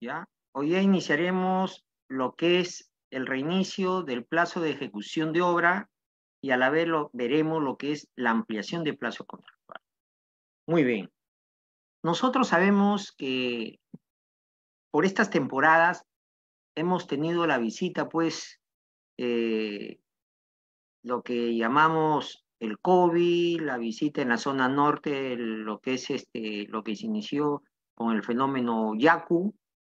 ¿ya? Hoy día iniciaremos lo que es el reinicio del plazo de ejecución de obra y a la vez veremos lo que es la ampliación de plazo contractual. Muy bien. Nosotros sabemos que por estas temporadas hemos tenido la visita, pues, eh, lo que llamamos el COVID, la visita en la zona norte, lo que es lo que se inició con el fenómeno Yaku,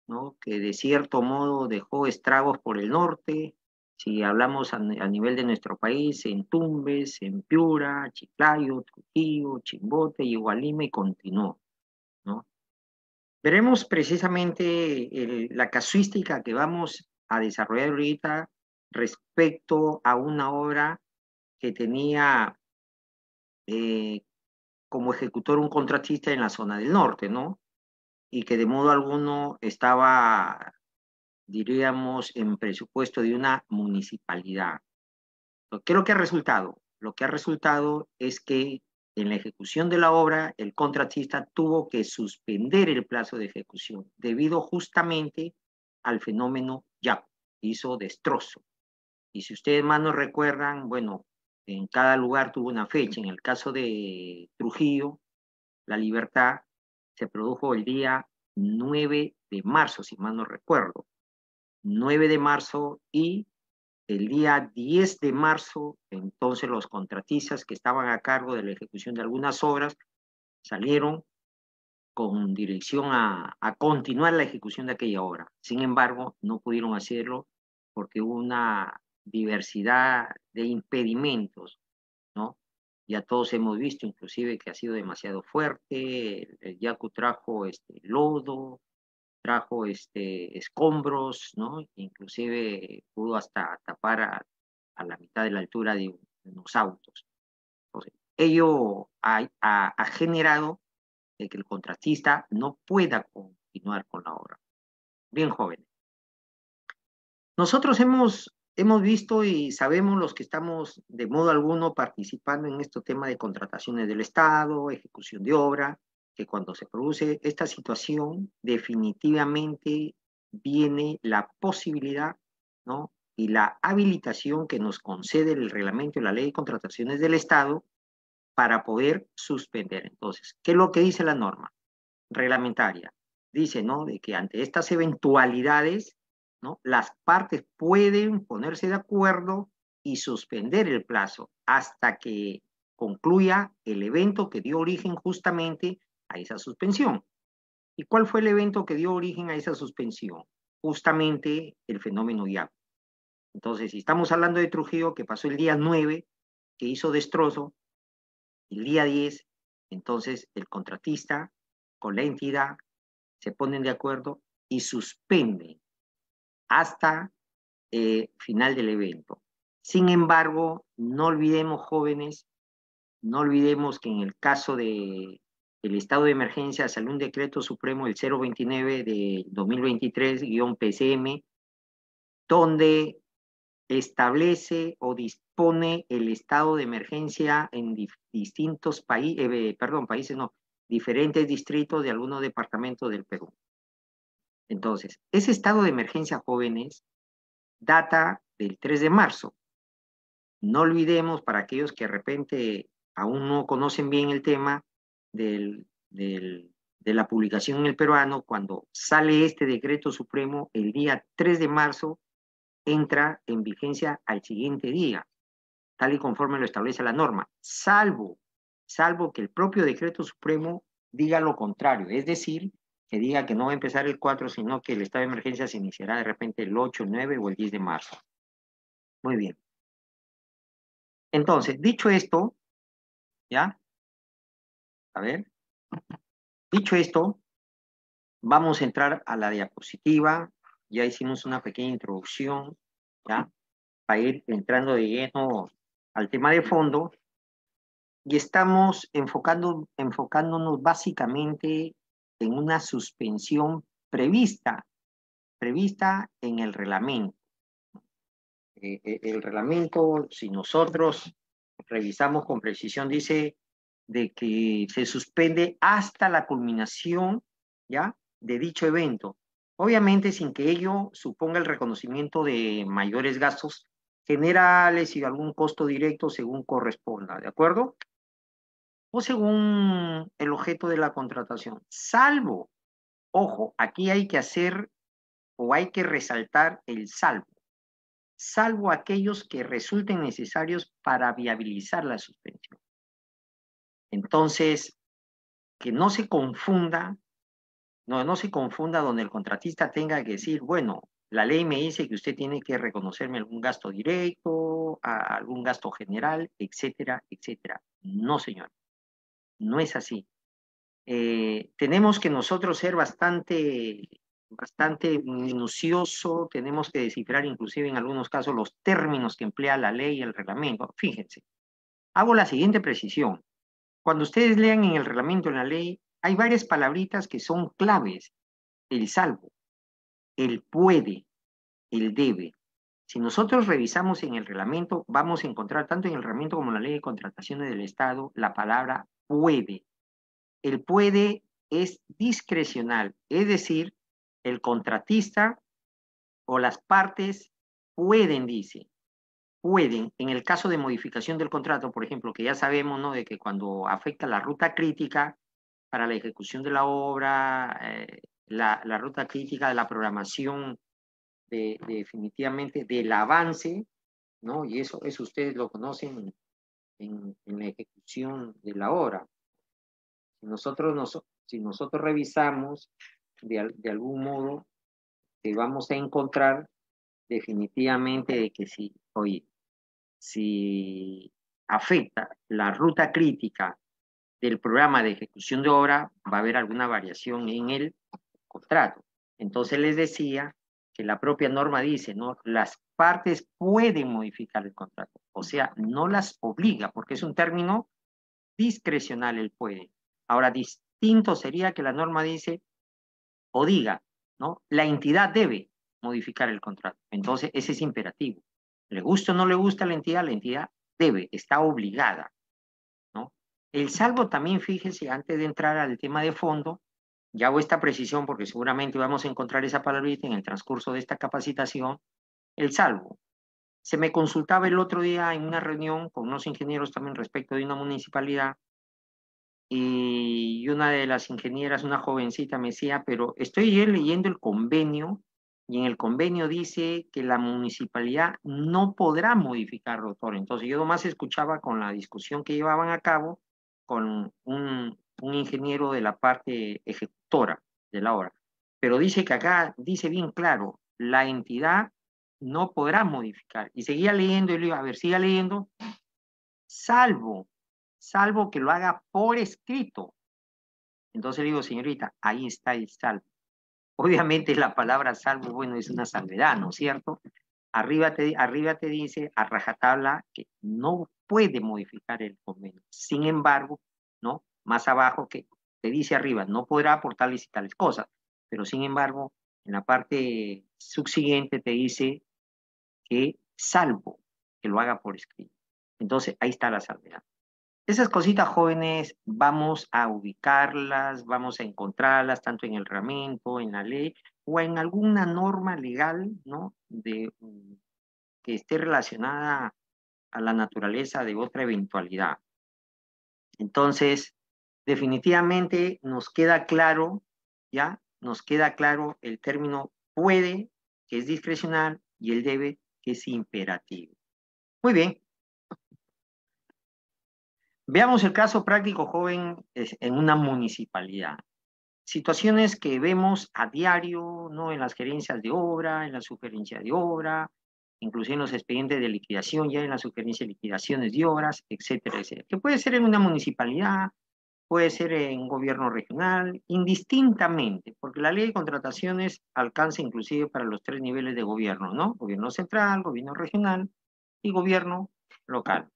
¿no? Que de cierto modo dejó estragos por el norte. Si hablamos a nivel de nuestro país, en Tumbes, en Piura, Chiclayo, Trujillo, Chimbote, Igualima y continuó, ¿no? Veremos precisamente la casuística que vamos a desarrollar ahorita respecto a una obra que tenía eh, como ejecutor un contratista en la zona del norte, ¿no? Y que de modo alguno estaba, diríamos, en presupuesto de una municipalidad. ¿Qué es lo que ha resultado? Lo que ha resultado es que en la ejecución de la obra, el contratista tuvo que suspender el plazo de ejecución debido justamente al fenómeno Yaku. Hizo destrozo. Y si ustedes más no recuerdan, bueno, en cada lugar tuvo una fecha. En el caso de Trujillo, La Libertad se produjo el día 9 de marzo, si mal no recuerdo. 9 de marzo y el día 10 de marzo, entonces los contratistas que estaban a cargo de la ejecución de algunas obras salieron con dirección a continuar la ejecución de aquella obra. Sin embargo, no pudieron hacerlo porque hubo una diversidad de impedimentos, ¿no? Ya todos hemos visto, inclusive, que ha sido demasiado fuerte, el Yaku trajo lodo, trajo escombros, ¿no? Inclusive pudo hasta tapar a la mitad de la altura de unos autos. Entonces, ello ha generado de que el contratista no pueda continuar con la obra. Bien, jóvenes. Nosotros hemos visto y sabemos los que estamos de modo alguno participando en este tema de contrataciones del Estado, ejecución de obra, que cuando se produce esta situación, definitivamente viene la posibilidad, ¿no? Y la habilitación que nos concede el reglamento y la ley de contrataciones del Estado para poder suspender. Entonces, ¿qué es lo que dice la norma reglamentaria? Dice, ¿no? De que ante estas eventualidades, ¿no? Las partes pueden ponerse de acuerdo y suspender el plazo hasta que concluya el evento que dio origen justamente a esa suspensión. ¿Y cuál fue el evento que dio origen a esa suspensión? Justamente el fenómeno Yaku. Entonces, si estamos hablando de Trujillo, que pasó el día 9, que hizo destrozo, el día 10, entonces el contratista con la entidad se ponen de acuerdo y suspenden hasta final del evento. Sin embargo, no olvidemos, jóvenes, no olvidemos que en el caso del estado de emergencia salió un decreto supremo, el 029 de 2023-PCM, donde establece o dispone el estado de emergencia en distintos países, no, diferentes distritos de algunos departamentos del Perú. Entonces, ese estado de emergencia, jóvenes, data del 3 de marzo. No olvidemos, para aquellos que de repente aún no conocen bien el tema de la publicación en el peruano, cuando sale este decreto supremo el día 3 de marzo, entra en vigencia al siguiente día, tal y conforme lo establece la norma, salvo que el propio decreto supremo diga lo contrario, es decir, que diga que no va a empezar el 4, sino que el estado de emergencia se iniciará de repente el 8, el 9 o el 10 de marzo. Muy bien. Entonces, dicho esto, ¿ya? A ver, dicho esto, vamos a entrar a la diapositiva. Ya hicimos una pequeña introducción, ¿ya? Para ir entrando de lleno al tema de fondo. Y estamos enfocándonos básicamente en una suspensión prevista en el reglamento. El reglamento, si nosotros revisamos con precisión, dice de que se suspende hasta la culminación, ¿ya? De dicho evento. Obviamente sin que ello suponga el reconocimiento de mayores gastos generales y algún costo directo según corresponda, ¿de acuerdo? O según el objeto de la contratación, salvo, ojo, aquí hay que hacer o hay que resaltar el salvo aquellos que resulten necesarios para viabilizar la suspensión. Entonces, que no se confunda, no se confunda donde el contratista tenga que decir, bueno, la ley me dice que usted tiene que reconocerme algún gasto directo, algún gasto general, etcétera, etcétera. No, señor, no es así. Tenemos que nosotros ser bastante minucioso, tenemos que descifrar inclusive en algunos casos los términos que emplea la ley y el reglamento. Fíjense, hago la siguiente precisión. Cuando ustedes lean en el reglamento, en la ley, hay varias palabritas que son claves. El salvo, el puede, el debe. Si nosotros revisamos en el reglamento, vamos a encontrar tanto en el reglamento como en la ley de contrataciones del Estado la palabra puede. El puede es discrecional, es decir, el contratista o las partes pueden, dice, pueden, en el caso de modificación del contrato, por ejemplo, que ya sabemos, ¿no?, de que cuando afecta la ruta crítica para la ejecución de la obra, la ruta crítica de la programación, definitivamente del avance, ¿no? Y eso ustedes lo conocen en la ejecución de la obra. Si nosotros revisamos de algún modo, vamos a encontrar definitivamente de que si, oye, si afecta la ruta crítica del programa de ejecución de obra, va a haber alguna variación en el contrato. Entonces les decía que la propia norma dice, ¿no? Las partes pueden modificar el contrato, o sea, no las obliga, porque es un término discrecional el puede. Ahora, distinto sería que la norma dice o diga, ¿no? La entidad debe modificar el contrato. Entonces, ese es imperativo. Le gusta o no le gusta a la entidad debe, está obligada, ¿no? El salvo también, fíjese, antes de entrar al tema de fondo, ya hago esta precisión porque seguramente vamos a encontrar esa palabrita en el transcurso de esta capacitación, el salvo. Se me consultaba el otro día en una reunión con unos ingenieros también respecto de una municipalidad y una de las ingenieras, una jovencita, me decía, pero estoy leyendo el convenio y en el convenio dice que la municipalidad no podrá modificar rotor. Entonces yo nomás escuchaba con la discusión que llevaban a cabo con un ingeniero de la parte ejecutora de la obra. Pero dice que acá dice bien claro, la entidad no podrá modificar. Y seguía leyendo y le iba, a ver, siga leyendo, salvo que lo haga por escrito. Entonces le digo, señorita, ahí está el salvo. Obviamente la palabra salvo, bueno, es una salvedad, ¿no es cierto? Arriba te dice a rajatabla que no puede modificar el convenio. Sin embargo, ¿no? Más abajo que te dice arriba, no podrá aportar tales y tales cosas. Pero sin embargo, en la parte subsiguiente te dice que salvo que lo haga por escrito. Entonces, ahí está la salvedad. Esas cositas jóvenes vamos a ubicarlas, vamos a encontrarlas tanto en el reglamento, en la ley o en alguna norma legal, ¿no? Que esté relacionada a la naturaleza de otra eventualidad. Entonces, definitivamente nos queda claro, ¿ya? Nos queda claro el término puede, que es discrecional, y el debe, que es imperativo. Muy bien. Veamos el caso práctico, joven, en una municipalidad. Situaciones que vemos a diario, ¿no? En las gerencias de obra, en la sugerencia de obra, inclusive en los expedientes de liquidación, ya en la sugerencia de liquidaciones de obras, etcétera, etcétera. Que puede ser en una municipalidad, puede ser en gobierno regional, indistintamente, porque la ley de contrataciones alcanza inclusive para los 3 niveles de gobierno, ¿no? Gobierno central, gobierno regional y gobierno local.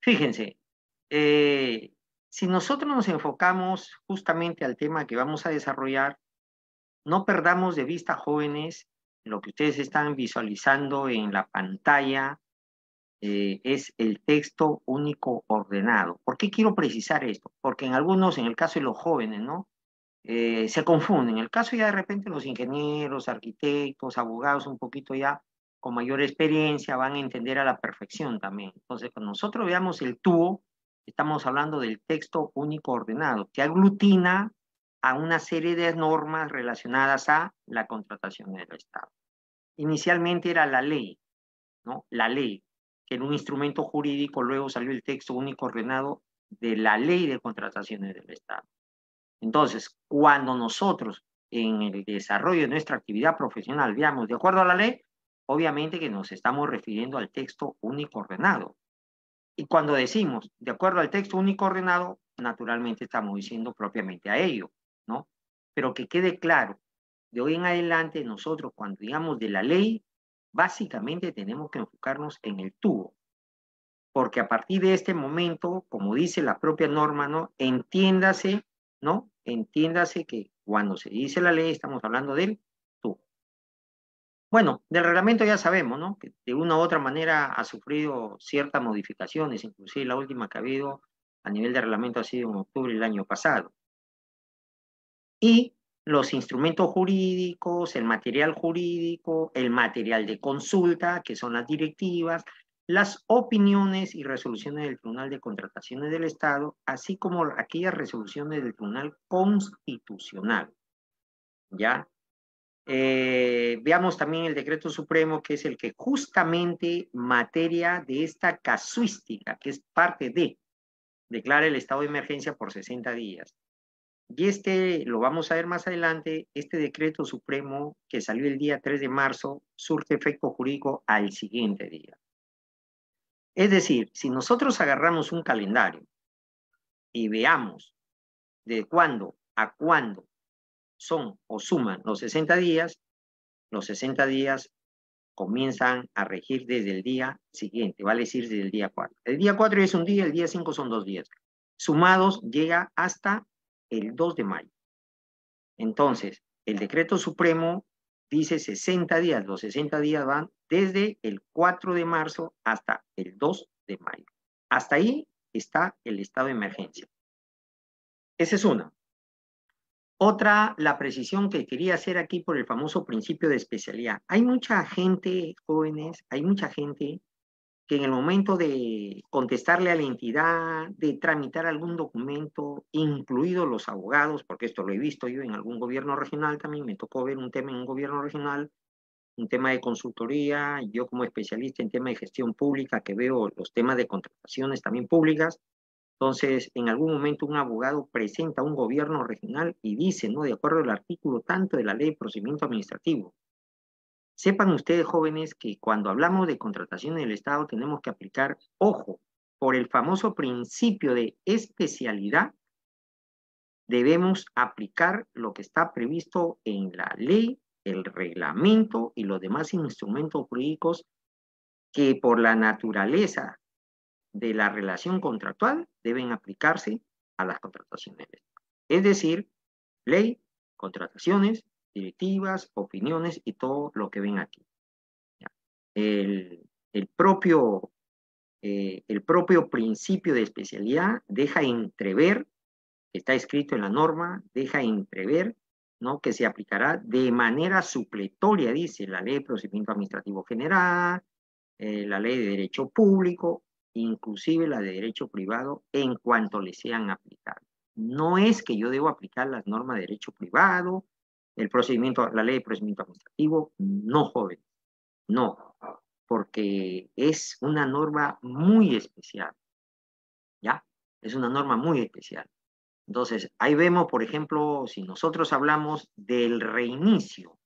Fíjense, si nosotros nos enfocamos justamente al tema que vamos a desarrollar, no perdamos de vista, jóvenes, lo que ustedes están visualizando en la pantalla es el texto único ordenado. ¿Por qué quiero precisar esto? Porque en algunos, en el caso de los jóvenes, ¿no? se confunden. En el caso ya de repente los ingenieros, arquitectos, abogados un poquito ya con mayor experiencia van a entender a la perfección también. Entonces, cuando nosotros veamos el TUO, estamos hablando del texto único ordenado, que aglutina a una serie de normas relacionadas a la contratación del Estado. Inicialmente era la ley, ¿no? La ley, que era un instrumento jurídico, luego salió el texto único ordenado de la ley de contrataciones del Estado. Entonces, cuando nosotros en el desarrollo de nuestra actividad profesional veamos de acuerdo a la ley, obviamente que nos estamos refiriendo al texto único ordenado. Y cuando decimos de acuerdo al texto único ordenado, naturalmente estamos diciendo propiamente a ello, ¿no? Pero que quede claro, de hoy en adelante nosotros cuando digamos de la ley, básicamente tenemos que enfocarnos en el tubo, porque a partir de este momento, como dice la propia norma, ¿no? Entiéndase, ¿no? Entiéndase que cuando se dice la ley estamos hablando del tubo. Bueno, del reglamento ya sabemos, ¿no? Que de una u otra manera ha sufrido ciertas modificaciones, inclusive la última que ha habido a nivel de reglamento ha sido en octubre del año pasado. Y los instrumentos jurídicos, el material jurídico, el material de consulta, que son las directivas, las opiniones y resoluciones del Tribunal de Contrataciones del Estado, así como aquellas resoluciones del Tribunal Constitucional. ¿Ya? Veamos también el decreto supremo, que es el que justamente materia de esta casuística, que es parte de, declara el estado de emergencia por 60 días. Y este, lo vamos a ver más adelante, este decreto supremo que salió el día 3 de marzo, surte efecto jurídico al siguiente día. Es decir, si nosotros agarramos un calendario y veamos de cuándo a cuándo son o suman los 60 días comienzan a regir desde el día siguiente, vale decir desde el día 4. El día 4 es un día, el día 5 son 2 días. Sumados llega hasta el 2 de mayo. Entonces, el decreto supremo dice 60 días, los 60 días van desde el 4 de marzo hasta el 2 de mayo. Hasta ahí está el estado de emergencia. Esa es una. Otra, la precisión que quería hacer aquí por el famoso principio de especialidad. Hay mucha gente, jóvenes, hay mucha gente que en el momento de contestarle a la entidad, de tramitar algún documento, incluidos los abogados, porque esto lo he visto yo en algún gobierno regional también, me tocó ver un tema en un gobierno regional, un tema de consultoría, yo como especialista en tema de gestión pública, que veo los temas de contrataciones también públicas. Entonces, en algún momento un abogado presenta a un gobierno regional y dice, ¿no? De acuerdo al artículo tanto de la ley de procedimiento administrativo. Sepan ustedes, jóvenes, que cuando hablamos de contratación del Estado tenemos que aplicar, ojo, por el famoso principio de especialidad, debemos aplicar lo que está previsto en la ley, el reglamento y los demás instrumentos jurídicos que por la naturaleza de la relación contractual deben aplicarse a las contrataciones. Es decir, ley, contrataciones, directivas, opiniones y todo lo que ven aquí. El, el, propio, el propio principio de especialidad deja entrever, está escrito en la norma, deja entrever, ¿no? Que se aplicará de manera supletoria, dice la ley de procedimiento administrativo general, la ley de derecho público, inclusive la de derecho privado, en cuanto le sean aplicadas. No es que yo debo aplicar las normas de derecho privado, el procedimiento, la ley de procedimiento administrativo, no, joven, no, porque es una norma muy especial, ¿ya? Es una norma muy especial. Entonces, ahí vemos, por ejemplo, si nosotros hablamos del reinicio,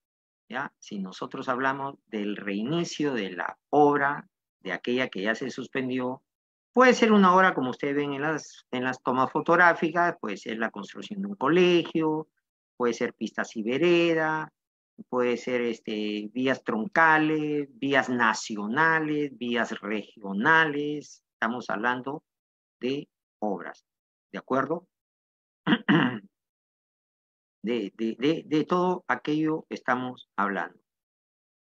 ¿ya? Si nosotros hablamos del reinicio de la obra, de aquella que ya se suspendió, puede ser una obra como ustedes ven en las tomas fotográficas, puede ser la construcción de un colegio, puede ser pistas y vereda, puede ser vías troncales, vías nacionales, vías regionales, estamos hablando de obras, ¿de acuerdo? De todo aquello estamos hablando.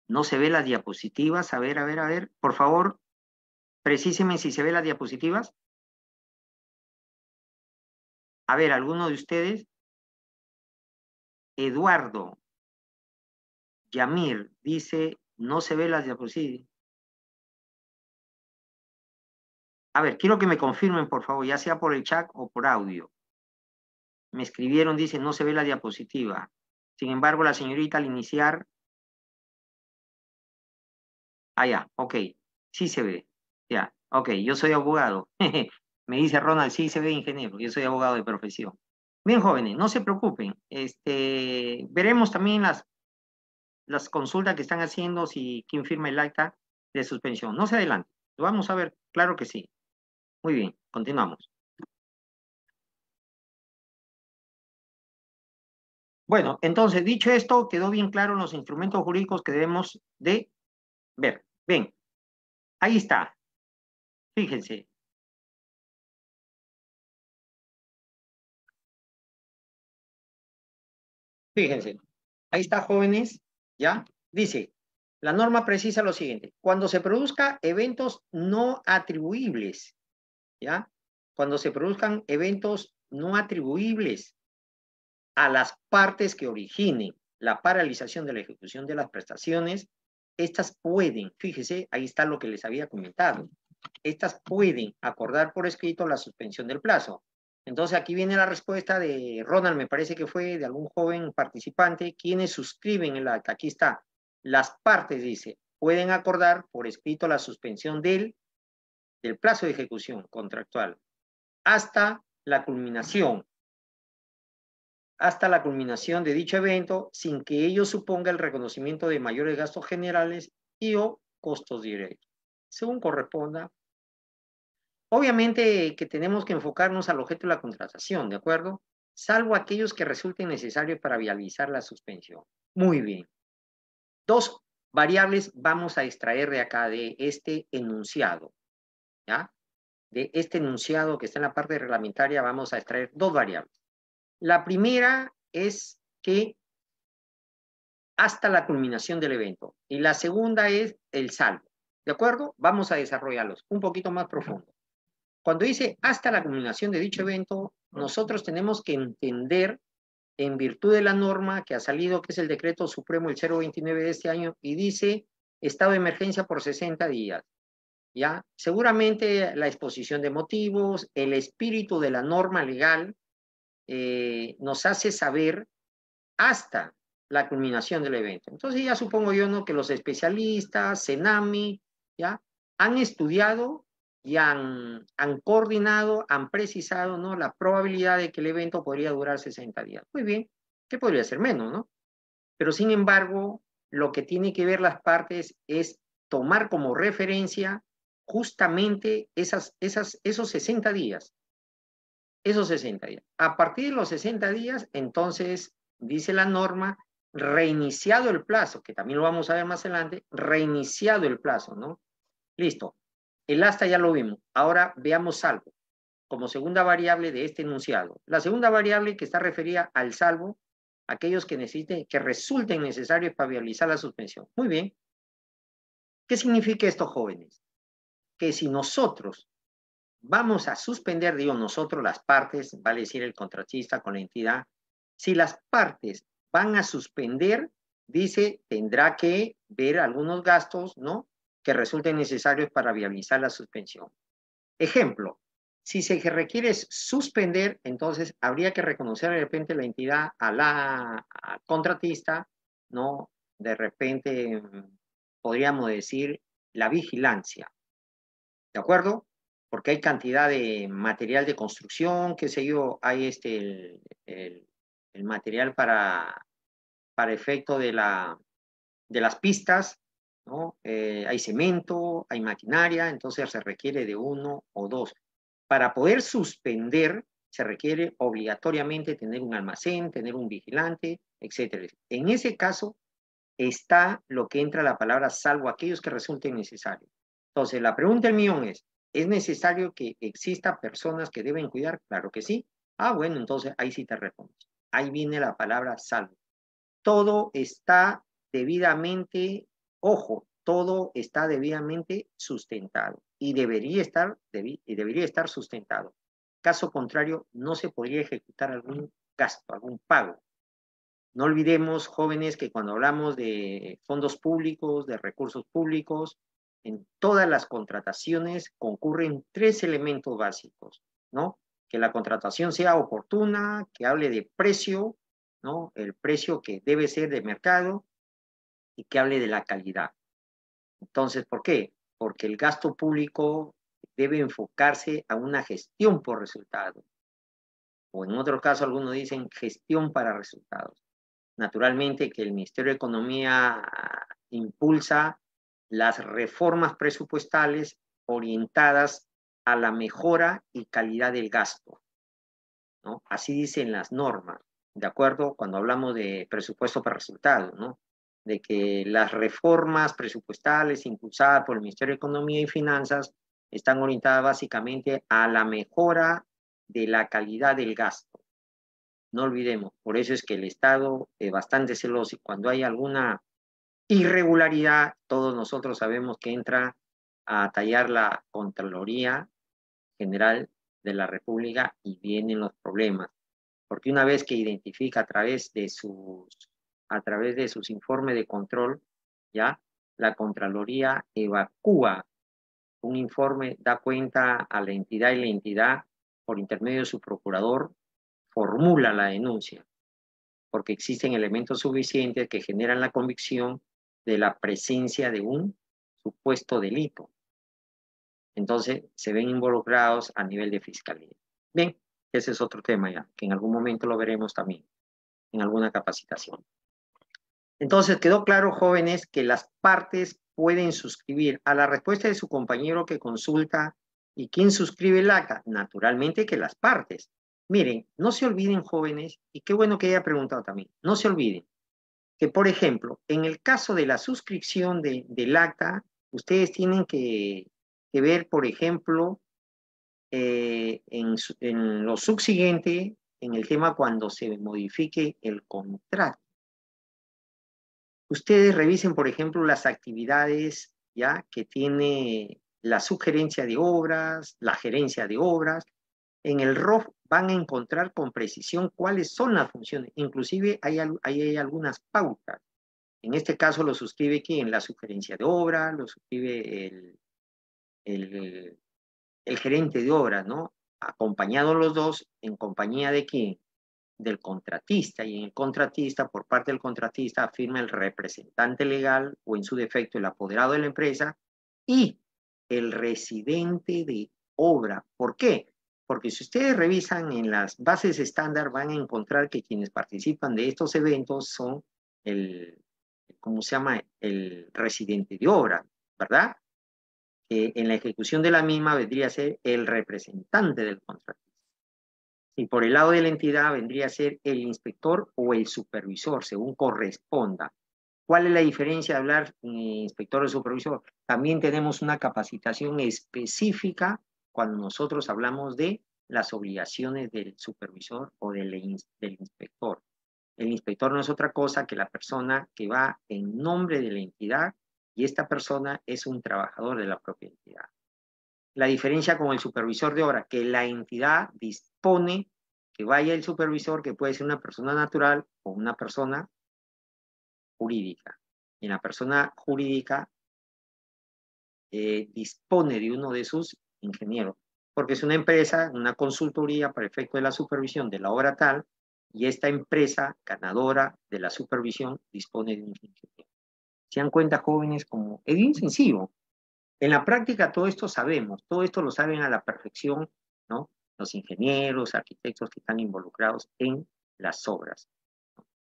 No se ve las diapositivas, a ver, por favor, precíseme si se ve las diapositivas. A ver, ¿alguno de ustedes? Eduardo Yamir dice, no se ve las diapositivas. A ver, quiero que me confirmen, por favor, ya sea por el chat o por audio. Me escribieron, dice, no se ve la diapositiva. Sin embargo, la señorita al iniciar... Ah, ya, ok. Sí se ve. Ya, ok, yo soy abogado. Me dice Ronald, sí se ve ingeniero. Yo soy abogado de profesión. Bien, jóvenes, no se preocupen. Veremos también las consultas que están haciendo, si quién firma el acta de suspensión. No se adelante. Lo vamos a ver, claro que sí. Muy bien, continuamos. Bueno, entonces, dicho esto, quedó bien claro los instrumentos jurídicos que debemos de ver. Ven, ahí está. Fíjense. Fíjense. Ahí está, jóvenes. ¿Ya? Dice, la norma precisa lo siguiente. Cuando se produzca eventos no atribuibles, ¿ya? Cuando se produzcan eventos no atribuibles a las partes que originen la paralización de la ejecución de las prestaciones, estas pueden, fíjese, ahí está lo que les había comentado, estas pueden acordar por escrito la suspensión del plazo. Entonces aquí viene la respuesta de Ronald, me parece que fue de algún joven participante, quienes suscriben el acta. Aquí está, las partes, dice, pueden acordar por escrito la suspensión del plazo de ejecución contractual hasta la culminación de dicho evento sin que ello suponga el reconocimiento de mayores gastos generales y o costos directos, según corresponda. Obviamente que tenemos que enfocarnos al objeto de la contratación, ¿de acuerdo? Salvo aquellos que resulten necesarios para viabilizar la suspensión. Muy bien. Dos variables vamos a extraer de acá, de este enunciado, ¿ya? De este enunciado que está en la parte reglamentaria vamos a extraer dos variables. La primera es que hasta la culminación del evento. Y la segunda es el salvo. ¿De acuerdo? Vamos a desarrollarlos un poquito más profundo. Cuando dice hasta la culminación de dicho evento, nosotros tenemos que entender, en virtud de la norma que ha salido, que es el decreto supremo el 029 de este año, y dice estado de emergencia por 60 días. ¿Ya? Seguramente la exposición de motivos, el espíritu de la norma legal nos hace saber hasta la culminación del evento. Entonces ya supongo yo, ¿no?, que los especialistas, CENAMI, ¿ya?, han estudiado y han coordinado, han precisado, ¿no?, la probabilidad de que el evento podría durar 60 días. Muy bien, que podría ser menos, ¿no? Pero sin embargo, lo que tiene que ver las partes es tomar como referencia justamente esos 60 días. Esos 60 días. A partir de los 60 días, entonces, dice la norma, reiniciado el plazo, que también lo vamos a ver más adelante, reiniciado el plazo, ¿no? Listo. El hasta ya lo vimos. Ahora veamos salvo como segunda variable de este enunciado. La segunda variable que está referida al salvo, aquellos que necesiten, que resulten necesarios para viabilizar la suspensión. Muy bien. ¿Qué significa esto, jóvenes? Que si nosotros vamos a suspender, digo nosotros, las partes, vale decir el contratista con la entidad, si las partes van a suspender, dice, tendrá que ver algunos gastos, ¿no?, que resulten necesarios para viabilizar la suspensión. Ejemplo, si se requiere suspender, entonces habría que reconocer de repente la entidad al contratista, ¿no? De repente podríamos decir la vigilancia, ¿de acuerdo? Porque hay cantidad de material de construcción, qué sé yo, hay el material para efecto de las pistas, ¿no? Hay cemento, hay maquinaria, entonces se requiere de uno o dos. Para poder suspender, se requiere obligatoriamente tener un almacén, tener un vigilante, etcétera. En ese caso está lo que entra la palabra salvo aquellos que resulten necesarios. Entonces, la pregunta del millón ¿es necesario que exista personas que deben cuidar? Claro que sí. Ah, bueno, entonces ahí sí te respondo. Ahí viene la palabra salvo. Todo está debidamente, ojo, todo está debidamente sustentado y debería estar sustentado. Caso contrario, no se podría ejecutar algún gasto, algún pago. No olvidemos, jóvenes, que cuando hablamos de fondos públicos, de recursos públicos, en todas las contrataciones concurren tres elementos básicos, ¿no? Que la contratación sea oportuna, que hable de precio, ¿no? El precio que debe ser de mercado y que hable de la calidad. Entonces, ¿por qué? Porque el gasto público debe enfocarse a una gestión por resultados. O en otro caso, algunos dicen gestión para resultados. Naturalmente que el Ministerio de Economía impulsa las reformas presupuestales orientadas a la mejora y calidad del gasto, ¿no? Así dicen las normas, ¿de acuerdo? Cuando hablamos de presupuesto para resultados, ¿no? De que las reformas presupuestales impulsadas por el Ministerio de Economía y Finanzas están orientadas básicamente a la mejora de la calidad del gasto. No olvidemos, por eso es que el Estado es bastante celoso y cuando hay alguna irregularidad, todos nosotros sabemos que entra a tallar la Contraloría General de la República y vienen los problemas. Porque una vez que identifica a través de sus informes de control, ya, la Contraloría evacúa un informe, da cuenta a la entidad y la entidad, por intermedio de su procurador, formula la denuncia, porque existen elementos suficientes que generan la convicción de la presencia de un supuesto delito. Entonces, se ven involucrados a nivel de fiscalía. Bien, ese es otro tema ya, que en algún momento lo veremos también, en alguna capacitación. Entonces, quedó claro, jóvenes, que las partes pueden suscribir a la respuesta de su compañero que consulta. ¿Y quién suscribe el acta? Naturalmente que las partes. Miren, no se olviden, jóvenes, y qué bueno que haya preguntado también, no se olviden que, por ejemplo, en el caso de la suscripción del acta, ustedes tienen que ver, por ejemplo, en lo subsiguiente, en el tema cuando se modifique el contrato. Ustedes revisen, por ejemplo, las actividades ya que tiene la sugerencia de obras, la gerencia de obras. En el ROF van a encontrar con precisión cuáles son las funciones. Inclusive hay algunas pautas. En este caso lo suscribe ¿quién? La sugerencia de obra, lo suscribe el gerente de obras, ¿no? Acompañados los dos, ¿en compañía de quién? Del contratista, y en el contratista, por parte del contratista, firma el representante legal o en su defecto el apoderado de la empresa y el residente de obra. ¿Por qué? Porque si ustedes revisan en las bases estándar van a encontrar que quienes participan de estos eventos son ¿cómo se llama? El residente de obra, ¿verdad? En la ejecución de la misma vendría a ser el representante del contratista. Y por el lado de la entidad vendría a ser el inspector o el supervisor, según corresponda. ¿Cuál es la diferencia de hablar inspector o supervisor? También tenemos una capacitación específica cuando nosotros hablamos de las obligaciones del supervisor o del inspector. El inspector no es otra cosa que la persona que va en nombre de la entidad y esta persona es un trabajador de la propia entidad. La diferencia con el supervisor de obra, que la entidad dispone que vaya el supervisor, que puede ser una persona natural o una persona jurídica. Y la persona jurídica dispone de uno de sus ingenieros, porque es una empresa, una consultoría para efecto de la supervisión de la obra tal, y esta empresa ganadora de la supervisión dispone de un ingeniero. Se dan cuenta, jóvenes, como es bien sencillo. En la práctica todo esto sabemos, todo esto lo saben a la perfección, ¿no? Los ingenieros, arquitectos que están involucrados en las obras.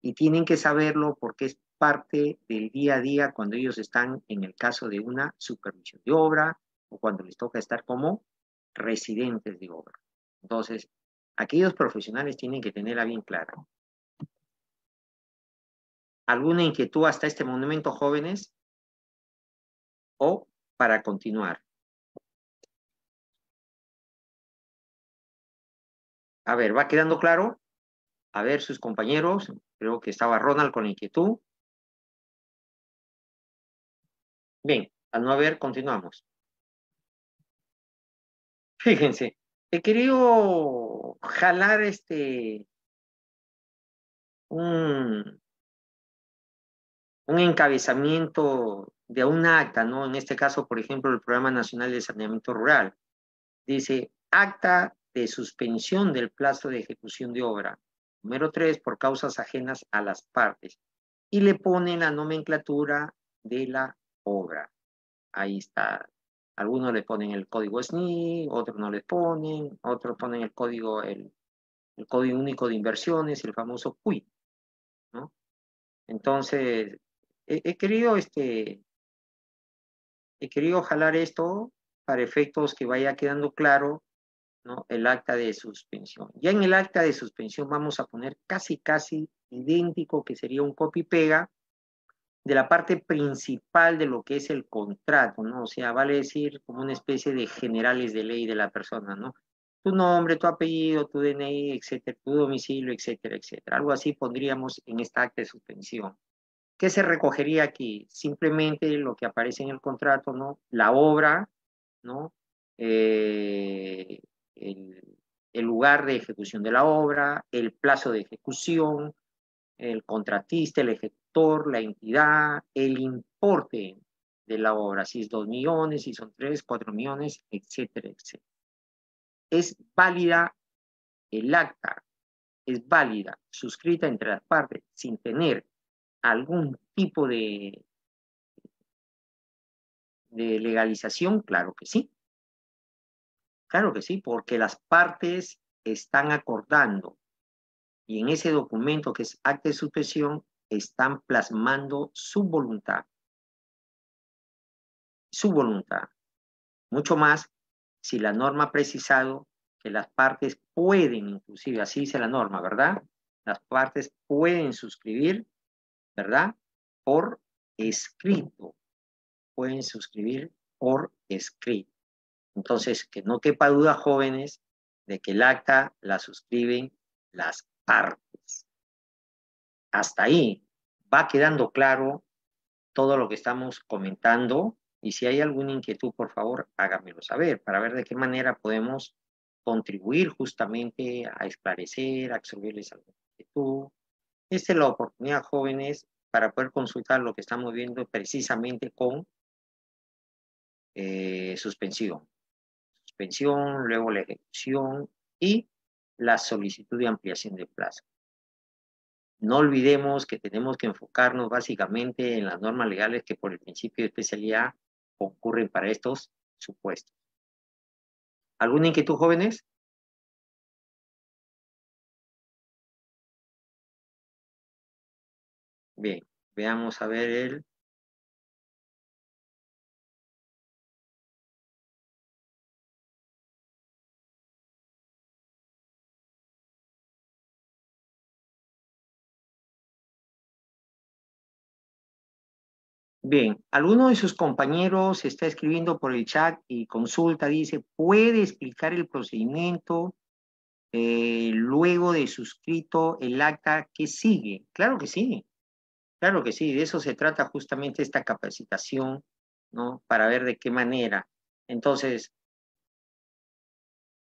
Y tienen que saberlo porque es parte del día a día cuando ellos están en el caso de una supervisión de obra o cuando les toca estar como residentes de obra. Entonces, aquellos profesionales tienen que tenerla bien clara. ¿Alguna inquietud hasta este momento, jóvenes? ¿O para continuar? A ver, ¿va quedando claro? A ver, sus compañeros, creo que estaba Ronald con inquietud. Bien, al no haber, continuamos. Fíjense, he querido jalar un encabezamiento de un acta, ¿no? En este caso, por ejemplo, el Programa Nacional de Saneamiento Rural. Dice, acta de suspensión del plazo de ejecución de obra. Número 3, por causas ajenas a las partes. Y le ponen la nomenclatura de la obra. Ahí está. Algunos le ponen el código SNI, otros no le ponen, otros ponen el código único de inversiones, el famoso CUI, ¿no? Entonces, he querido jalar esto para efectos que vaya quedando claro, ¿no? El acta de suspensión. Ya en el acta de suspensión vamos a poner casi idéntico, que sería un copy-pega de la parte principal de lo que es el contrato, ¿no? O sea, vale decir como una especie de generales de ley de la persona, ¿no? Tu nombre, tu apellido, tu DNI, etcétera, tu domicilio, etcétera, etcétera. Algo así pondríamos en esta acta de suspensión. ¿Qué se recogería aquí? Simplemente lo que aparece en el contrato, ¿no? La obra, ¿no? Eh, el, el lugar de ejecución de la obra, el plazo de ejecución, el contratista, el ejecutor, la entidad, el importe de la obra, si es 2 millones, si son 3, 4 millones, etcétera, etcétera. Es válida el acta, es válida, suscrita entre las partes, sin tener algún tipo de legalización, claro que sí, porque las partes están acordando y en ese documento que es acta de suspensión están plasmando su voluntad, mucho más si la norma ha precisado que las partes pueden, inclusive, así dice la norma, ¿verdad? Las partes pueden suscribir, ¿verdad? Por escrito, pueden suscribir por escrito. Entonces, que no quepa duda, jóvenes, de que el acta la suscriben las partes. Hasta ahí va quedando claro todo lo que estamos comentando y si hay alguna inquietud, por favor, háganmelo saber para ver de qué manera podemos contribuir justamente a esclarecer, a absorberles alguna inquietud. Esta es la oportunidad, jóvenes, para poder consultar lo que estamos viendo precisamente con suspensión, luego la ejecución y la solicitud de ampliación de plazo. No olvidemos que tenemos que enfocarnos básicamente en las normas legales que por el principio de especialidad concurren para estos supuestos. ¿Alguna inquietud, jóvenes? Bien, veamos a ver el... Bien, alguno de sus compañeros está escribiendo por el chat y consulta, dice, ¿puede explicar el procedimiento luego de suscrito el acta que sigue? Claro que sí, de eso se trata justamente esta capacitación, ¿no? Para ver de qué manera. Entonces,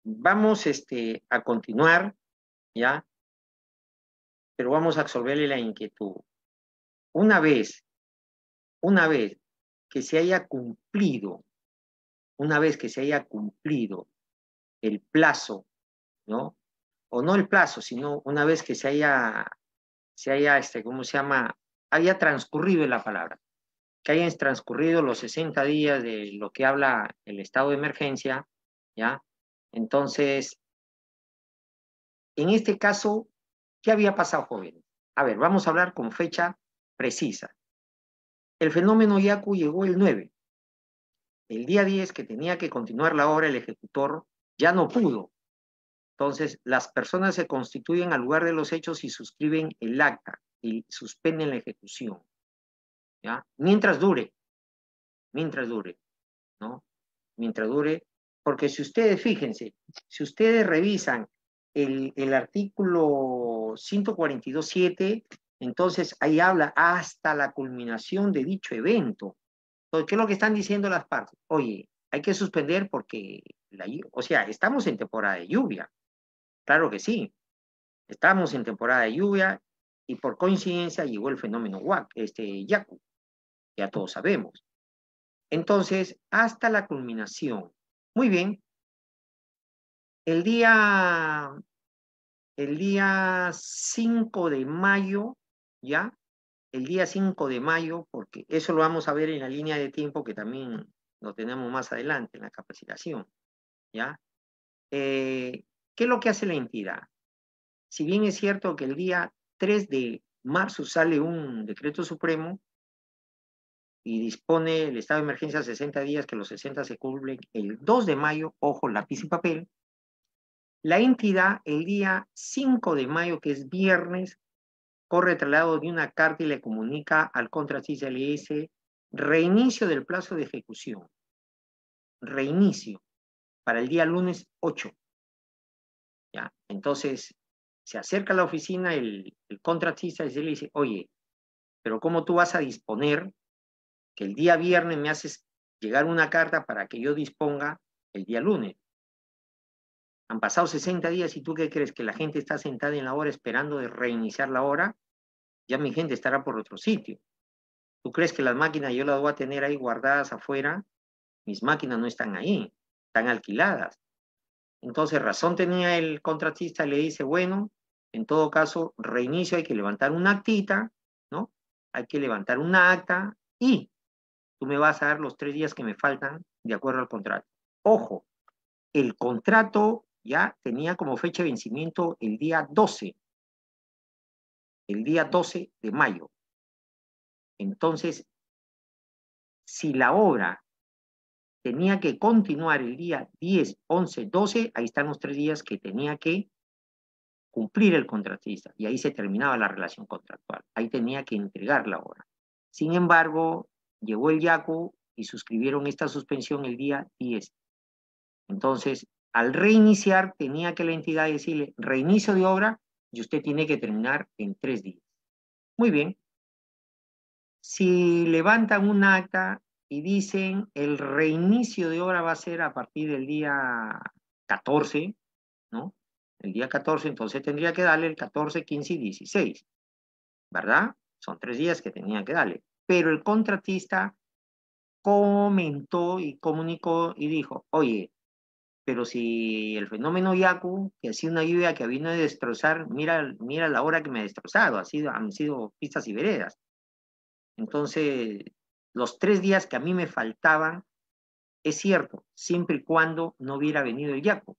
vamos a continuar, ¿ya? Pero vamos a absolverle la inquietud. Una vez que se haya cumplido, el plazo, ¿no? O no el plazo, sino una vez que se haya ¿cómo se llama? Haya transcurrido la palabra, que hayan transcurrido los 60 días de lo que habla el estado de emergencia, ¿ya? Entonces, en este caso, ¿qué había pasado, jóvenes? A ver, vamos a hablar con fecha precisa. El fenómeno Yaku llegó el 9. El día 10 que tenía que continuar la obra, el ejecutor ya no pudo. Entonces, las personas se constituyen al lugar de los hechos y suscriben el acta y suspenden la ejecución, ¿ya? Mientras dure, ¿no? Mientras dure, porque si ustedes, fíjense, si ustedes revisan el artículo 142.7, entonces ahí habla hasta la culminación de dicho evento. Entonces, ¿qué es lo que están diciendo las partes? Oye, hay que suspender porque, o sea, estamos en temporada de lluvia. Claro que sí, estamos en temporada de lluvia y por coincidencia llegó el fenómeno Yaku, ya todos sabemos. Entonces, hasta la culminación. Muy bien, el día 5 de mayo, ¿ya? El día 5 de mayo, porque eso lo vamos a ver en la línea de tiempo que también lo tenemos más adelante en la capacitación, ¿ya? ¿Qué es lo que hace la entidad? Si bien es cierto que el día 3 de marzo sale un decreto supremo y dispone el estado de emergencia 60 días, que los 60 se cumplen el 2 de mayo, ojo, lápiz y papel, la entidad el día 5 de mayo, que es viernes, corre traslado de una carta y le comunica al contratista, le dice reinicio del plazo de ejecución, reinicio, para el día lunes 8. ¿Ya? Entonces, se acerca a la oficina el contratista y se le dice, oye, pero ¿cómo tú vas a disponer que el día viernes me haces llegar una carta para que yo disponga el día lunes? Han pasado 60 días y tú qué crees, que la gente está sentada en la hora esperando de reiniciar la hora, ya mi gente estará por otro sitio. ¿Tú crees que las máquinas yo las voy a tener ahí guardadas afuera? Mis máquinas no están ahí, están alquiladas. Entonces, razón tenía el contratista, le dice, bueno, en todo caso, reinicio, hay que levantar una actita, ¿no? Hay que levantar una acta y tú me vas a dar los 3 días que me faltan de acuerdo al contrato. Ojo, el contrato ya tenía como fecha de vencimiento el día 12 de mayo. Entonces, si la obra tenía que continuar el día 10, 11, 12, ahí están los 3 días que tenía que cumplir el contratista y ahí se terminaba la relación contractual. Ahí tenía que entregar la obra. Sin embargo, llegó el Yaku y suscribieron esta suspensión el día 10. Entonces, al reiniciar, tenía que la entidad decirle reinicio de obra y usted tiene que terminar en 3 días. Muy bien. Si levantan un acta y dicen el reinicio de obra va a ser a partir del día 14, ¿no? El día 14, entonces tendría que darle el 14, 15 y 16, ¿verdad? Son 3 días que tenía que darle. Pero el contratista comentó y comunicó y dijo, oye, pero si el fenómeno Yaku, que ha sido una lluvia que vino a destrozar, mira la hora que me ha destrozado, han sido pistas y veredas. Entonces, los 3 días que a mí me faltaban, es cierto, siempre y cuando no hubiera venido el Yaku.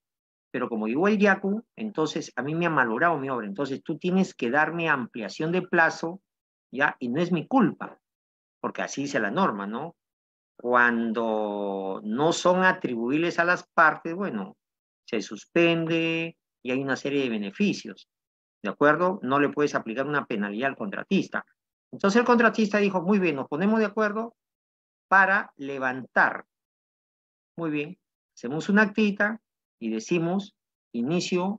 Pero como llegó el Yaku, entonces a mí me ha malogrado mi obra. Entonces tú tienes que darme ampliación de plazo, ¿ya? Y no es mi culpa, porque así dice la norma, ¿no? Cuando no son atribuibles a las partes, bueno, se suspende y hay una serie de beneficios, ¿de acuerdo? No le puedes aplicar una penalidad al contratista. Entonces el contratista dijo, muy bien, nos ponemos de acuerdo para levantar. Muy bien, hacemos una actita y decimos reinicio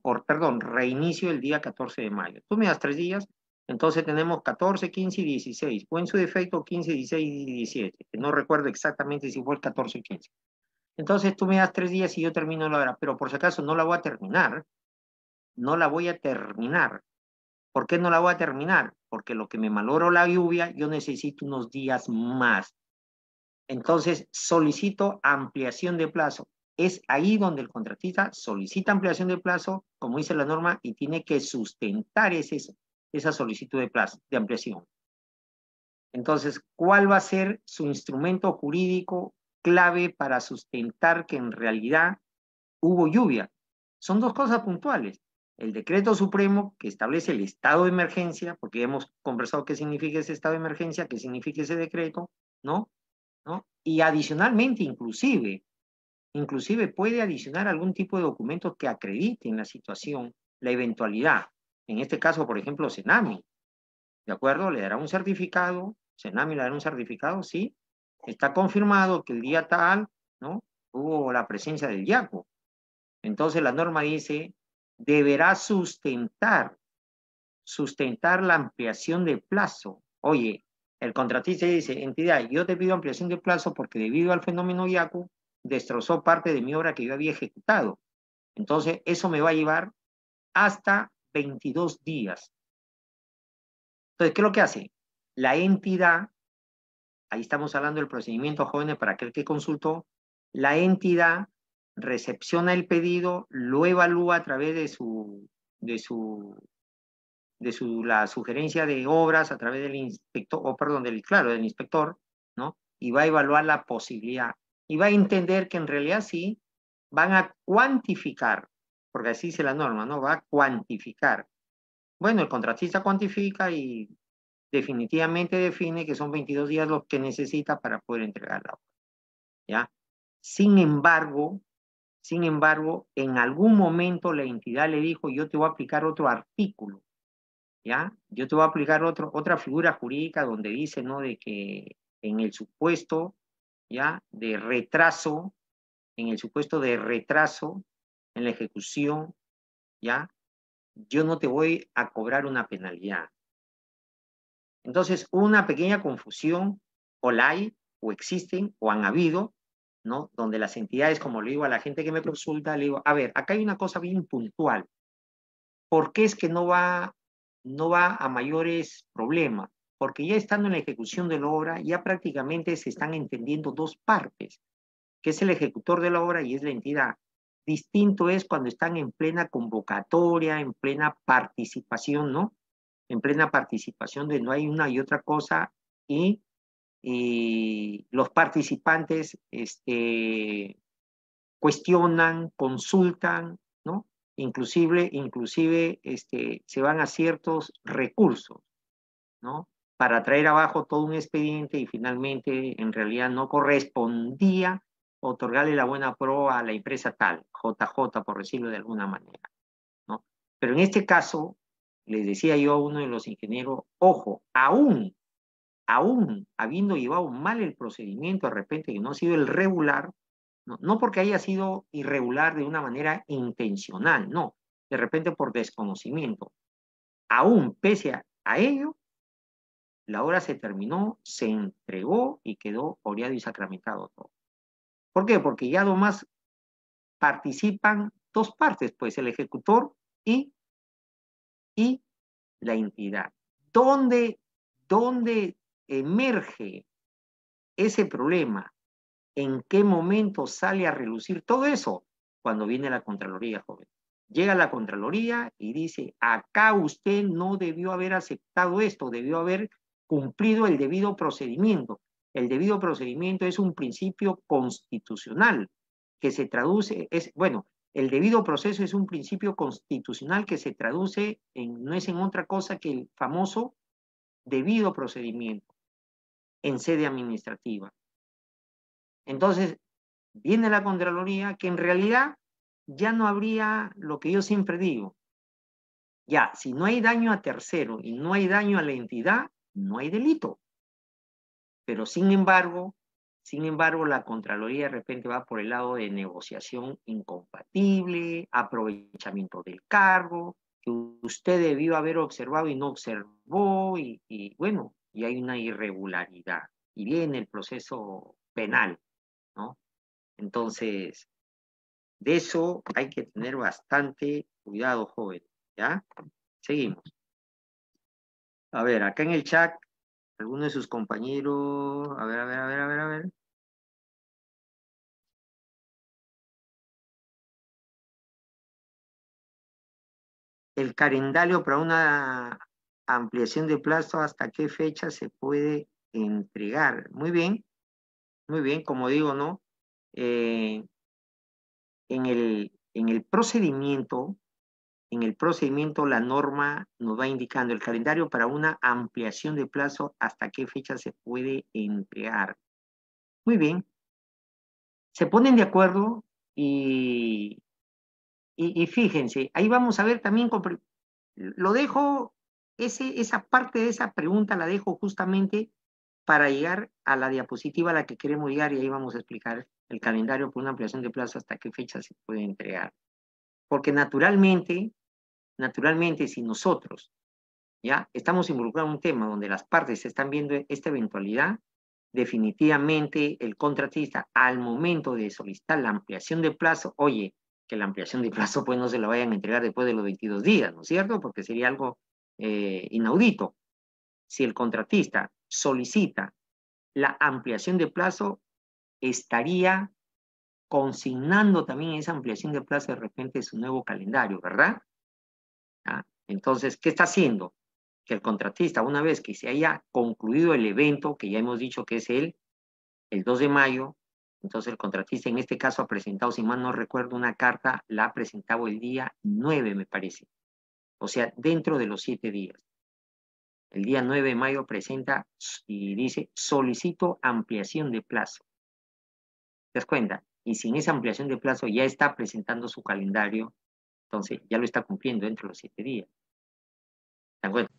el día 14 de mayo. Tú me das 3 días, entonces tenemos 14, 15 y 16, o en su defecto 15, 16 y 17, que no recuerdo exactamente si fue el 14 o 15. Entonces tú me das 3 días y yo termino la obra, pero por si acaso no la voy a terminar, no la voy a terminar. ¿Por qué no la voy a terminar? Porque lo que me malogró la lluvia, yo necesito unos días más. Entonces solicito ampliación de plazo. Es ahí donde el contratista solicita ampliación de plazo, como dice la norma, y tiene que sustentar esa solicitud de plazo, de ampliación. Entonces, ¿cuál va a ser su instrumento jurídico clave para sustentar que en realidad hubo lluvia? Son 2 cosas puntuales. El decreto supremo que establece el estado de emergencia, porque hemos conversado qué significa ese estado de emergencia, qué significa ese decreto, ¿no? ¿No? Y adicionalmente, inclusive puede adicionar algún tipo de documento que acredite en la situación la eventualidad. En este caso, por ejemplo, Senami, ¿de acuerdo? Le dará un certificado, Senami le dará un certificado, sí, está confirmado que el día tal, ¿no? Hubo la presencia del Yaku. Entonces la norma dice, deberá sustentar la ampliación de plazo. Oye, el contratista dice, entidad, yo te pido ampliación de plazo porque debido al fenómeno Yaku destrozó parte de mi obra que yo había ejecutado. Entonces, eso me va a llevar hasta 22 días. Entonces, ¿qué es lo que hace? La entidad, ahí estamos hablando del procedimiento, jóvenes, para aquel que consultó, la entidad recepciona el pedido, lo evalúa a través la sugerencia de obras a través del inspector, o perdón, del inspector, ¿no? Y va a evaluar la posibilidad. Y va a entender que en realidad sí van a cuantificar, porque así dice la norma, ¿no? Va a cuantificar. Bueno, el contratista cuantifica y definitivamente define que son 22 días los que necesita para poder entregar la obra, ¿ya? Sin embargo, en algún momento la entidad le dijo, yo te voy a aplicar otro artículo, ¿ya? Yo te voy a aplicar otra figura jurídica donde dice, ¿no? De que en el supuesto, ¿ya? De retraso, en el supuesto de retraso en la ejecución, ¿ya? Yo no te voy a cobrar una penalidad. Entonces, una pequeña confusión, o la hay, o existen, o han habido, ¿no? Donde las entidades, como le digo a la gente que me consulta, le digo, a ver, acá hay una cosa bien puntual. ¿Por qué es que no va a mayores problemas? Porque ya estando en la ejecución de la obra, ya prácticamente se están entendiendo dos partes, que es el ejecutor de la obra y es la entidad. Distinto es cuando están en plena convocatoria, en plena participación, ¿no? En plena participación de no hay una y otra cosa y los participantes cuestionan, consultan, ¿no? Inclusive se van a ciertos recursos, ¿no? Para traer abajo todo un expediente y finalmente en realidad no correspondía otorgarle la buena proa a la empresa tal, JJ, por decirlo de alguna manera, ¿no? Pero en este caso, les decía yo a uno de los ingenieros, ojo, aún habiendo llevado mal el procedimiento, de repente que no ha sido el regular, no porque haya sido irregular de una manera intencional, no, de repente por desconocimiento. Aún pese a ello, la obra se terminó, se entregó y quedó oreado y sacramentado todo. ¿Por qué? Porque ya nomás participan dos partes, pues el ejecutor y, y la entidad. ¿Dónde emerge ese problema? ¿En qué momento sale a relucir todo eso? Cuando viene la Contraloría, joven. Llega la Contraloría y dice, acá usted no debió haber aceptado esto, debió haber cumplido el debido procedimiento. El debido procedimiento es un principio constitucional que se traduce, bueno, el debido proceso es un principio constitucional que se traduce no es en otra cosa que el famoso debido procedimiento en sede administrativa. Entonces, viene la Contraloría, que en realidad ya no habría lo que yo siempre digo. Ya, si no hay daño a tercero y no hay daño a la entidad, no hay delito. Pero sin embargo, la Contraloría de repente va por el lado de negociación incompatible, aprovechamiento del cargo, que usted debió haber observado y no observó, y bueno, y hay una irregularidad. Y viene el proceso penal, ¿no? Entonces, de eso hay que tener bastante cuidado, joven, ¿ya? Seguimos. A ver, acá en el chat, alguno de sus compañeros, a ver. El calendario para una ampliación de plazo, ¿hasta qué fecha se puede entregar? Muy bien, como digo, ¿no? Eh, en el procedimiento, la norma nos va indicando el calendario para una ampliación de plazo, hasta qué fecha se puede entregar. Muy bien. Se ponen de acuerdo y fíjense, ahí vamos a ver también, lo dejo, esa parte de esa pregunta la dejo justamente para llegar a la diapositiva a la que queremos llegar y ahí vamos a explicar el calendario por una ampliación de plazo, hasta qué fecha se puede entregar. Porque naturalmente, si nosotros ya estamos involucrados en un tema donde las partes están viendo esta eventualidad, definitivamente el contratista al momento de solicitar la ampliación de plazo, oye, que la ampliación de plazo pues no se la vayan a entregar después de los 22 días, ¿no es cierto? Porque sería algo inaudito. si el contratista solicita la ampliación de plazo, estaría consignando también esa ampliación de plazo de repente de su nuevo calendario, ¿verdad? ¿Ah? Entonces, ¿qué está haciendo? Que el contratista, una vez que se haya concluido el evento, que ya hemos dicho que es el 2 de mayo, entonces el contratista en este caso ha presentado, si mal no recuerdo, una carta, la ha presentado el día 9, me parece. O sea, dentro de los 7 días. El día 9 de mayo presenta y dice, solicito ampliación de plazo. ¿Te das cuenta? Y si en esa ampliación de plazo ya está presentando su calendario, entonces ya lo está cumpliendo dentro de los 7 días. ¿De acuerdo?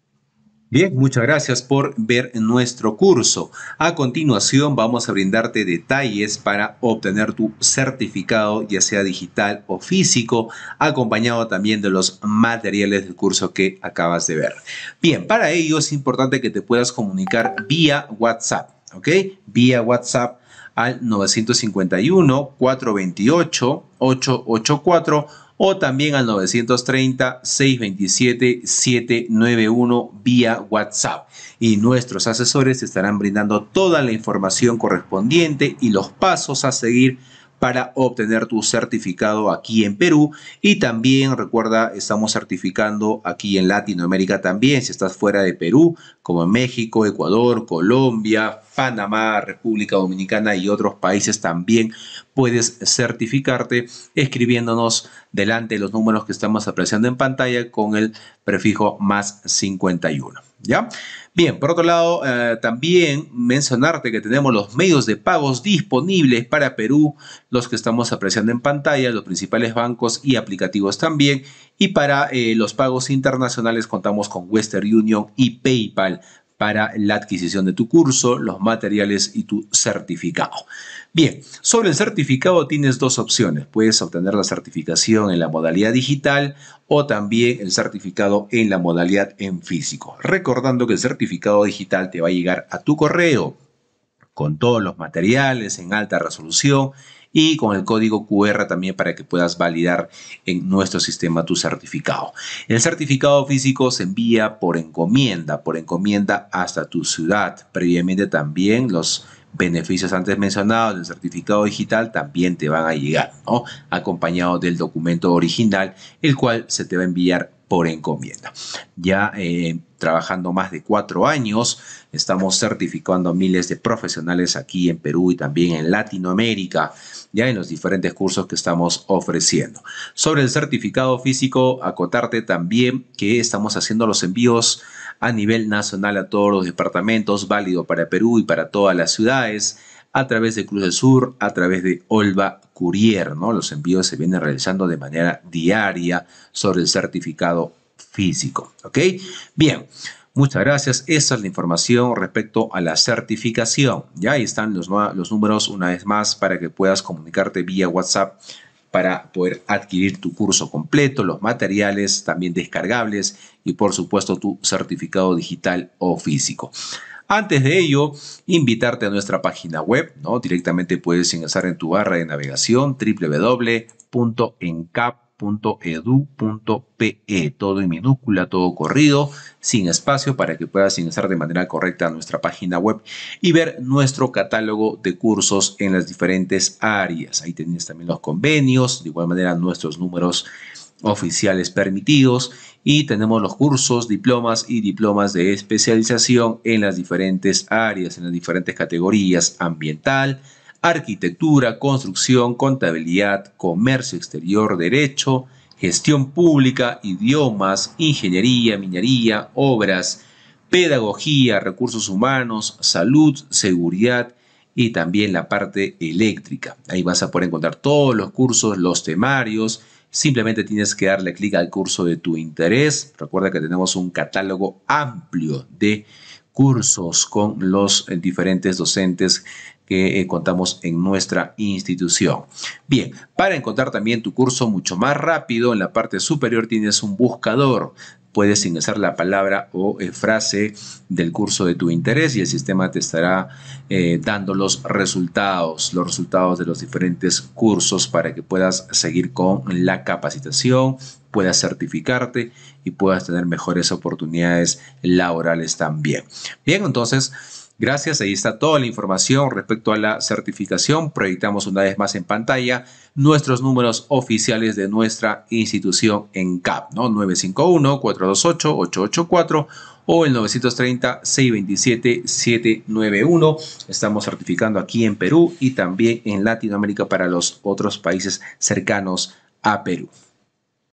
Bien, muchas gracias por ver nuestro curso. A continuación vamos a brindarte detalles para obtener tu certificado, ya sea digital o físico, acompañado también de los materiales del curso que acabas de ver. Bien, para ello es importante que te puedas comunicar vía WhatsApp, ¿ok? Vía WhatsApp al 951-428-884 o también al 930-627-791 vía WhatsApp. Y nuestros asesores te estarán brindando toda la información correspondiente y los pasos a seguir para obtener tu certificado aquí en Perú. Y también recuerda, estamos certificando aquí en Latinoamérica también, si estás fuera de Perú, como en México, Ecuador, Colombia, Panamá, República Dominicana y otros países también puedes certificarte escribiéndonos delante de los números que estamos apreciando en pantalla con el prefijo más 51. ¿Ya? Bien, por otro lado, también mencionarte que tenemos los medios de pagos disponibles para Perú, los que estamos apreciando en pantalla, los principales bancos y aplicativos también. Y para los pagos internacionales contamos con Western Union y PayPal para la adquisición de tu curso, los materiales y tu certificado. Bien, sobre el certificado tienes dos opciones. Puedes obtener la certificación en la modalidad digital o también el certificado en la modalidad en físico. Recordando que el certificado digital te va a llegar a tu correo con todos los materiales en alta resolución y con el código QR también para que puedas validar en nuestro sistema tu certificado. El certificado físico se envía por encomienda hasta tu ciudad. Previamente también los beneficios antes mencionados del certificado digital también te van a llegar, ¿no? Acompañado del documento original, el cual se te va a enviar por encomienda. Ya trabajando más de 4 años, estamos certificando a miles de profesionales aquí en Perú y también en Latinoamérica, ya en los diferentes cursos que estamos ofreciendo. Sobre el certificado físico, acotarte también que estamos haciendo los envíos a nivel nacional a todos los departamentos, válido para Perú y para todas las ciudades, a través de Cruz del Sur, a través de Olva Courier, ¿no? Los envíos se vienen realizando de manera diaria sobre el certificado físico, ¿ok? Bien, muchas gracias. Esa es la información respecto a la certificación. Ya ahí están los números una vez más para que puedas comunicarte vía WhatsApp para poder adquirir tu curso completo, los materiales también descargables y por supuesto tu certificado digital o físico. Antes de ello, invitarte a nuestra página web, ¿no? Directamente puedes ingresar en tu barra de navegación www.encap.edu.pe, todo en minúscula, todo corrido, sin espacio, para que puedas ingresar de manera correcta a nuestra página web y ver nuestro catálogo de cursos en las diferentes áreas. Ahí tienes también los convenios, de igual manera nuestros números oficiales permitidos y tenemos los cursos, diplomas y diplomas de especialización en las diferentes áreas, en las diferentes categorías: ambiental, arquitectura, construcción, contabilidad, comercio exterior, derecho, gestión pública, idiomas, ingeniería, minería, obras, pedagogía, recursos humanos, salud, seguridad y también la parte eléctrica. Ahí vas a poder encontrar todos los cursos, los temarios. Simplemente tienes que darle clic al curso de tu interés. Recuerda que tenemos un catálogo amplio de cursos con los diferentes docentes que contamos en nuestra institución. Bien, para encontrar también tu curso mucho más rápido, en la parte superior tienes un buscador. puedes ingresar la palabra o frase del curso de tu interés y el sistema te estará dando los resultados de los diferentes cursos para que puedas seguir con la capacitación, puedas certificarte y puedas tener mejores oportunidades laborales también. Bien, entonces, gracias. Ahí está toda la información respecto a la certificación. Proyectamos una vez más en pantalla nuestros números oficiales de nuestra institución en CAP, ¿no? 951-428-884 o el 930-627-791. Estamos certificando aquí en Perú y también en Latinoamérica para los otros países cercanos a Perú.